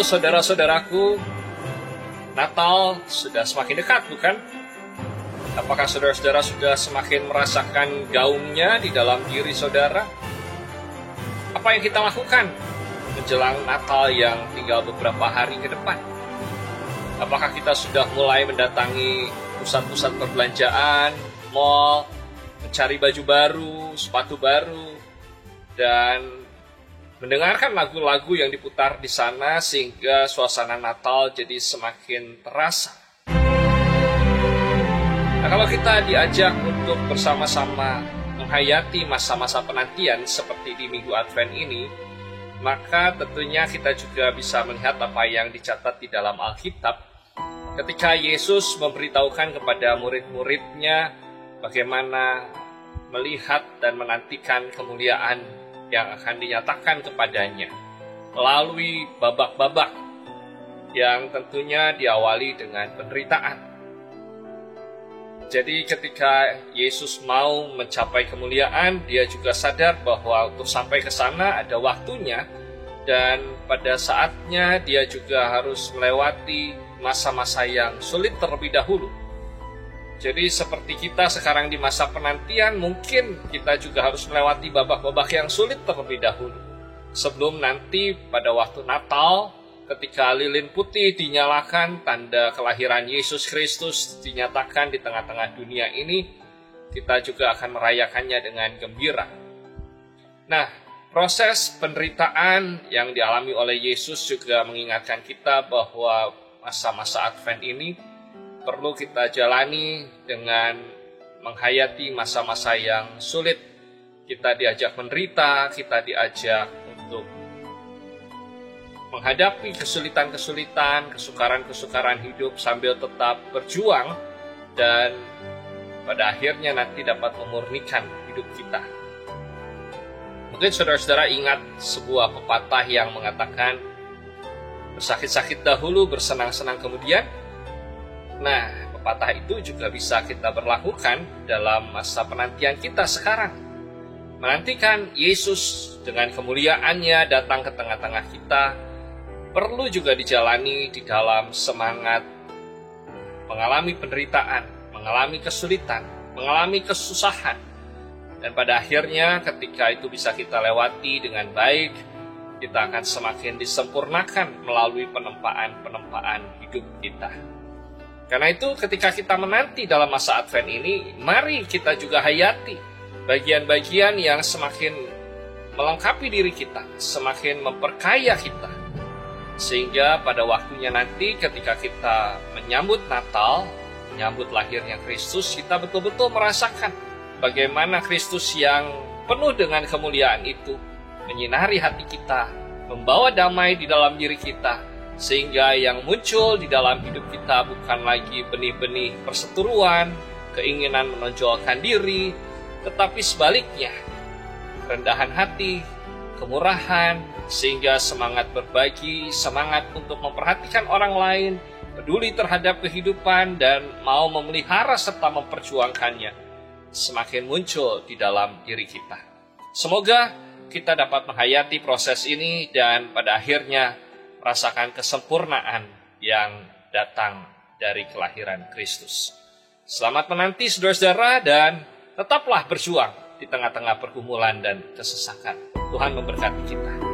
saudara-saudaraku, Natal sudah semakin dekat, bukan? Apakah saudara-saudara sudah semakin merasakan gaungnya di dalam diri saudara? Apa yang kita lakukan menjelang Natal yang tinggal beberapa hari ke depan? Apakah kita sudah mulai mendatangi pusat-pusat perbelanjaan, mall, mencari baju baru, sepatu baru, dan mendengarkan lagu-lagu yang diputar di sana sehingga suasana Natal jadi semakin terasa? Nah, kalau kita diajak untuk bersama-sama menghayati masa-masa penantian seperti di Minggu Advent ini, maka tentunya kita juga bisa melihat apa yang dicatat di dalam Alkitab ketika Yesus memberitahukan kepada murid-muridnya bagaimana melihat dan menantikan kemuliaan yang akan dinyatakan kepadanya melalui babak-babak yang tentunya diawali dengan penderitaan. Jadi ketika Yesus mau mencapai kemuliaan, dia juga sadar bahwa untuk sampai ke sana ada waktunya, dan pada saatnya dia juga harus melewati masa-masa yang sulit terlebih dahulu. Jadi seperti kita sekarang di masa penantian, mungkin kita juga harus melewati babak-babak yang sulit terlebih dahulu. Sebelum nanti pada waktu Natal, ketika lilin putih dinyalakan, tanda kelahiran Yesus Kristus dinyatakan di tengah-tengah dunia ini, kita juga akan merayakannya dengan gembira. Nah, proses penderitaan yang dialami oleh Yesus juga mengingatkan kita bahwa masa-masa Advent ini perlu kita jalani dengan menghayati masa-masa yang sulit. Kita diajak menderita, kita diajak untuk menghadapi kesulitan-kesulitan, kesukaran-kesukaran hidup sambil tetap berjuang, dan pada akhirnya nanti dapat memurnikan hidup kita. Mungkin saudara-saudara ingat sebuah pepatah yang mengatakan, bersakit-sakit dahulu, bersenang-senang kemudian. Nah, pepatah itu juga bisa kita berlakukan dalam masa penantian kita sekarang. Menantikan Yesus dengan kemuliaannya datang ke tengah-tengah kita, perlu juga dijalani di dalam semangat mengalami penderitaan, mengalami kesulitan, mengalami kesusahan. Dan pada akhirnya ketika itu bisa kita lewati dengan baik, kita akan semakin disempurnakan melalui penempaan-penempaan hidup kita. Karena itu ketika kita menanti dalam masa Advent ini, mari kita juga hayati bagian-bagian yang semakin melengkapi diri kita, semakin memperkaya kita. Sehingga pada waktunya nanti ketika kita menyambut Natal, menyambut lahirnya Kristus, kita betul-betul merasakan bagaimana Kristus yang penuh dengan kemuliaan itu menyinari hati kita, membawa damai di dalam diri kita, sehingga yang muncul di dalam hidup kita bukan lagi benih-benih perseteruan, keinginan menonjolkan diri, tetapi sebaliknya, kerendahan hati, kemurahan, sehingga semangat berbagi, semangat untuk memperhatikan orang lain, peduli terhadap kehidupan, dan mau memelihara serta memperjuangkannya, semakin muncul di dalam diri kita. Semoga kita dapat menghayati proses ini dan pada akhirnya merasakan kesempurnaan yang datang dari kelahiran Kristus. Selamat menanti saudara-saudara, dan tetaplah berjuang di tengah-tengah pergumulan dan kesesakan. Tuhan memberkati kita.